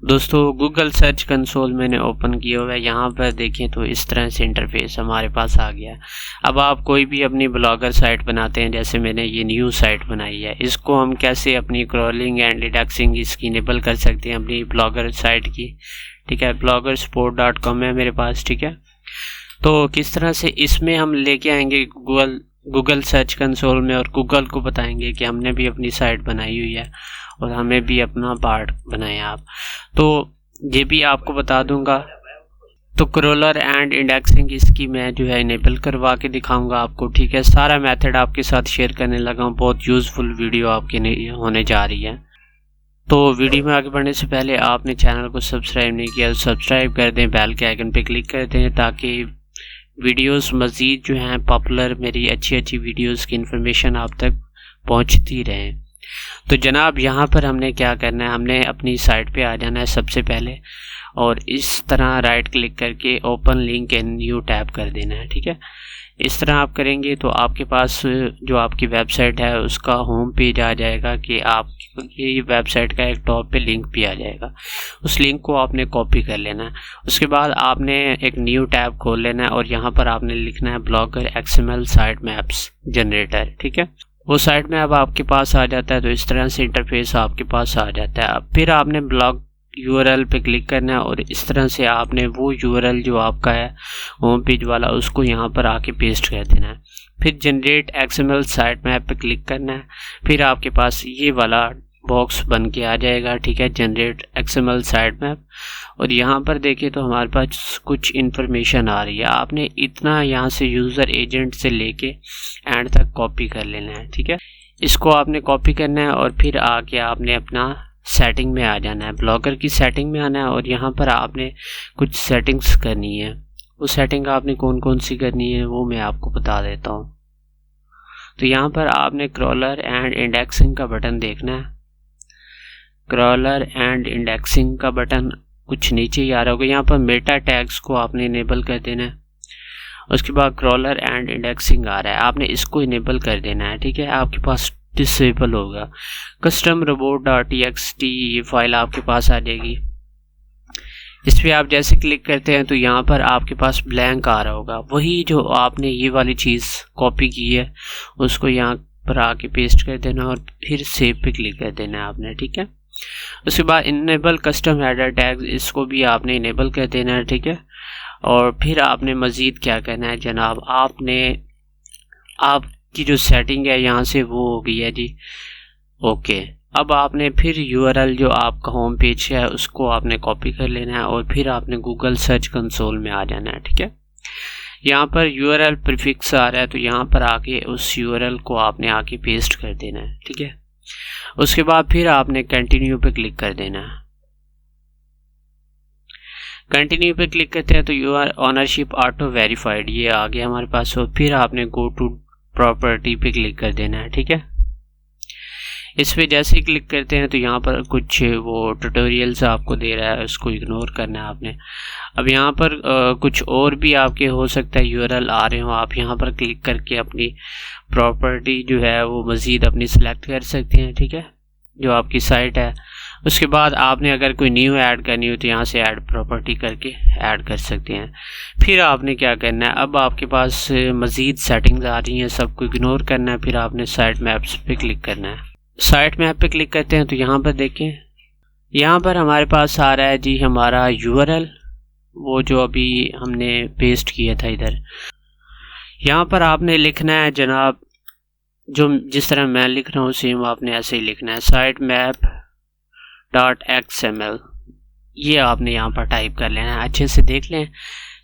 दोस्तों Google search console मैंने open किया हुआ है। यहाँ पर देखें तो इस तरह से इंटरफेस हमारे पास आ गया है। अब आप कोई भी अपनी ब्लॉगर साइट बनाते हैं, जैसे मैंने ये न्यू साइट बनाई है, इसको हम कैसे अपनी क्रॉलिंग एंड इंडेक्सिंग इसकी इनेबल कर सकते हैं अपनी ब्लॉगर साइट की। ठीक है, bloggersport.com है मेरे पास। ठीक है, तो किस तरह से इसमें हम लेके आएंगे गूगल सर्च कंसोल में और गूगल को बताएंगे कि हमने भी अपनी साइट बनाई हुई है और हमें भी अपना पार्ट बनाया आप। तो ये भी आपको बता दूंगा। तो क्रॉलर एंड इंडेक्सिंग इसकी मैं जो है इनेबल करवा के दिखाऊंगा आपको। ठीक है, सारा मेथड आपके साथ शेयर करने लगा हूँ। बहुत यूजफुल वीडियो आपके होने जा रही है। तो वीडियो में आगे बढ़ने से पहले आपने चैनल को सब्सक्राइब नहीं किया तो सब्सक्राइब कर दें, बेल के आइकन पे क्लिक कर दें ताकि वीडियोस मज़ीद जो हैं पॉपुलर मेरी अच्छी वीडियोस की इन्फॉर्मेशन आप तक पहुंचती रहे। तो जनाब यहाँ पर हमने क्या करना है, हमने अपनी साइट पे आ जाना है सबसे पहले और इस तरह राइट क्लिक करके open link in new tab कर देना है। ठीक है, इस तरह आप करेंगे तो आपके पास जो आपकी वेबसाइट है उसका होम पेज आ जाएगा कि आपकी वेबसाइट का एक टॉप पे लिंक भी आ जाएगा। उस लिंक को आपने कॉपी कर लेना है। उसके बाद आपने एक न्यू टैब खोल लेना है और यहाँ पर आपने लिखना है blogger XML site maps generator. ठीक है, वो साइट मैप आपके पास आ जाता है। तो इस तरह से इंटरफेस आपके पास आ जाता है। अब फिर आपने ब्लॉग URL पे क्लिक करना है और इस तरह से आपने वो URL जो आपका है होम पेज वाला उसको यहाँ पर आके पेस्ट कर देना है। फिर जनरेट XML साइट मैप पे क्लिक करना है। फिर आपके पास ये वाला बॉक्स बन के आ जाएगा। ठीक है, जनरेट XML साइट मैप। और यहाँ पर देखें तो हमारे पास कुछ इन्फॉर्मेशन आ रही है। आपने इतना यहाँ से यूज़र एजेंट से लेके एंड तक कॉपी कर लेना है। ठीक है, इसको आपने कॉपी करना है और फिर आके आपने अपना सेटिंग में आ जाना है, ब्लॉगर की सेटिंग में आना है और यहाँ पर आपने कुछ सेटिंग्स करनी है। वो सेटिंग आपने कौन सी करनी है वो मैं आपको बता देता हूँ। तो यहाँ पर आपने क्रॉलर एंड इंडेक्सिंग का बटन देखना है। क्रॉलर एंड इंडेक्सिंग का बटन कुछ नीचे ही आ रहा होगा। यहाँ पर मेटा टैग्स को आपने इनेबल कर देना है। उसके बाद क्रॉलर एंड इंडेक्सिंग आ रहा है, आपने इसको इनेबल कर देना है। ठीक है, आपके पास डिसेबल होगा। कस्टम robot.txt ये फाइल आपके पास आ जाएगी। इस पर आप जैसे क्लिक करते हैं तो यहाँ पर आपके पास ब्लैंक आ रहा होगा। वही जो आपने ये वाली चीज़ कॉपी की है उसको यहाँ पर आके पेस्ट कर देना और फिर सेव पे क्लिक कर देना है आपने। ठीक है, उसके बाद इनेबल कस्टम हेडर टैग्स इसको भी आपने इनेबल कर देना है। ठीक है, और फिर आपने मज़ीद क्या करना है जनाब, आपकी जो सेटिंग है यहाँ से वो हो गई है जी। ओके, अब आपने फिर URL जो आपका होम पेज है उसको आपने कॉपी कर लेना है और फिर आपने गूगल सर्च कंसोल में आ जाना है। ठीक है, यहाँ पर URL प्रीफिक्स आ रहा है तो यहाँ पर आके उस URL को आपने आके पेस्ट कर देना है। ठीक है, उसके बाद फिर आपने कंटिन्यू पे क्लिक कर देना है। कंटिन्यू पे क्लिक करते हैं तो यूर ऑनरशिप ऑटो वेरीफाइड ये आ गया हमारे पास। और फिर आपने गो टू प्रॉपर्टी पे क्लिक कर देना है। ठीक है, इस पे जैसे ही क्लिक करते हैं तो यहाँ पर कुछ वो ट्यूटोरियल्स आपको दे रहा है, उसको इग्नोर करना है आपने। अब यहाँ पर कुछ और भी आपके हो सकता है URL आ रहे हो, आप यहाँ पर क्लिक करके अपनी प्रॉपर्टी जो है वो मज़ीद अपनी सेलेक्ट कर सकते हैं। ठीक है, जो आपकी साइट है। उसके बाद आपने अगर कोई न्यू ऐड करनी हो तो यहाँ से ऐड प्रॉपर्टी करके ऐड कर सकते हैं। फिर आपने क्या करना है, अब आपके पास मज़ीद सेटिंग्स आ रही हैं, सबको इग्नोर करना है। फिर आपने साइट मैप्स पे क्लिक करना है। साइट मैप पे क्लिक करते हैं तो यहाँ पर देखें, यहाँ पर हमारे पास आ रहा है जी हमारा URL, वो जो अभी हमने पेस्ट किया था इधर। यहाँ पर आपने लिखना है जनाब, जो जिस तरह मैं लिख रहा हूँ सेम आपने ऐसे ही लिखना है, साइट मैप .xml ये आपने यहाँ पर टाइप कर लेना है। अच्छे से देख लें,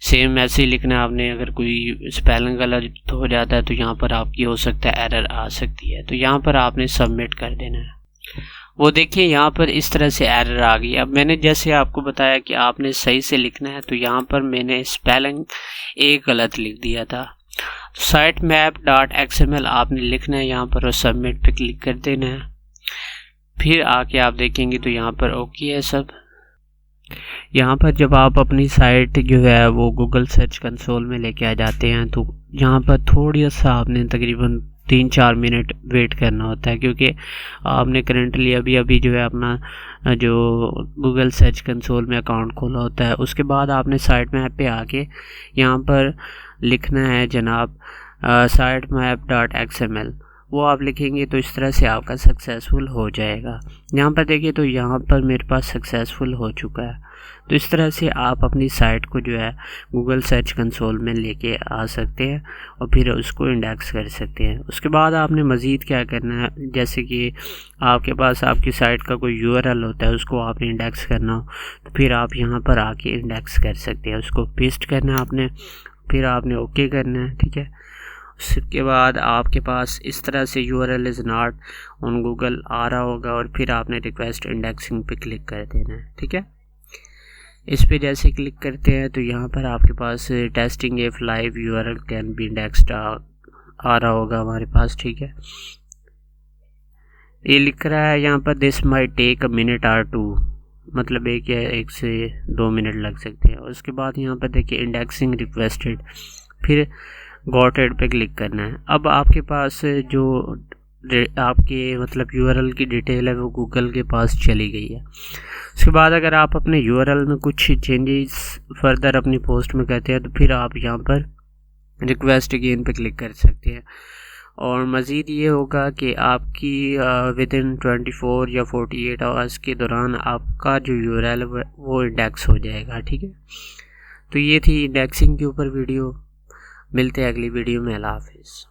सेम ऐसे ही लिखना है आपने। अगर कोई स्पेलिंग गलत हो जाता है तो यहाँ पर आपकी हो सकता है एरर आ सकती है, तो यहाँ पर आपने सबमिट कर देना है। वो देखिए यहाँ पर इस तरह से एरर आ गई। अब मैंने जैसे आपको बताया कि आपने सही से लिखना है, तो यहाँ पर मैंने स्पेलिंग एक गलत लिख दिया था। साइट मैप .xml आपने लिखना है यहाँ पर और सबमिट पे क्लिक कर देना है। फिर आके आप देखेंगे तो यहाँ पर ओके है सब। यहाँ पर जब आप अपनी साइट जो है वो गूगल सर्च कंसोल में लेके आ जाते हैं तो यहाँ पर थोड़ी सा आपने तकरीबन 3-4 मिनट वेट करना होता है, क्योंकि आपने करंटली अभी जो है अपना जो गूगल सर्च कंसोल में अकाउंट खोला होता है। उसके बाद आपने साइट मैप पे आके यहाँ पर लिखना है जनाब sitemap.xml। वो आप लिखेंगे तो इस तरह से आपका सक्सेसफुल हो जाएगा। यहाँ पर देखिए तो यहाँ पर मेरे पास सक्सेसफुल हो चुका है। तो इस तरह से आप अपनी साइट को जो है गूगल सर्च कंसोल में लेके आ सकते हैं और फिर उसको इंडेक्स कर सकते हैं। उसके बाद आपने मज़ीद क्या करना है, जैसे कि आपके पास आपकी साइट का कोई यूआरएल होता है, उसको आपने इंडेक्स करना हो तो फिर आप यहाँ पर आके इंडेक्स कर सकते हैं। उसको पेस्ट करना है आपने, फिर आपने ओके करना है, ठीक है। उसके बाद आपके पास इस तरह से URL is not on Google आ रहा होगा और फिर आपने रिक्वेस्ट इंडेक्सिंग पे क्लिक कर देना है, ठीक है। इस पे जैसे क्लिक करते हैं तो यहाँ पर आपके पास testing if live URL can be indexed आ रहा होगा हमारे पास, ठीक है। ये लिख रहा है यहाँ पर this might take a minute और 2, मतलब 1 से 2 मिनट लग सकते हैं। उसके बाद यहाँ पर देखिए इंडेक्सिंग रिक्वेस्टेड, फिर गॉट इट पे क्लिक करना है। अब आपके पास जो आपके मतलब URL की डिटेल है वो गूगल के पास चली गई है। उसके बाद अगर आप अपने URL में कुछ चेंजेस फर्दर अपनी पोस्ट में करते हैं तो फिर आप यहाँ पर रिक्वेस्ट अगेन पे क्लिक कर सकते हैं। और मज़ीद ये होगा कि आपकी विद इन 24 या 48 आवर्स के दौरान आपका जो URL है वो इंडेक्स हो जाएगा, ठीक है। तो ये थी इंडेक्सिंग के ऊपर वीडियो। मिलते हैं अगली वीडियो में। अल्लाह हाफिज़।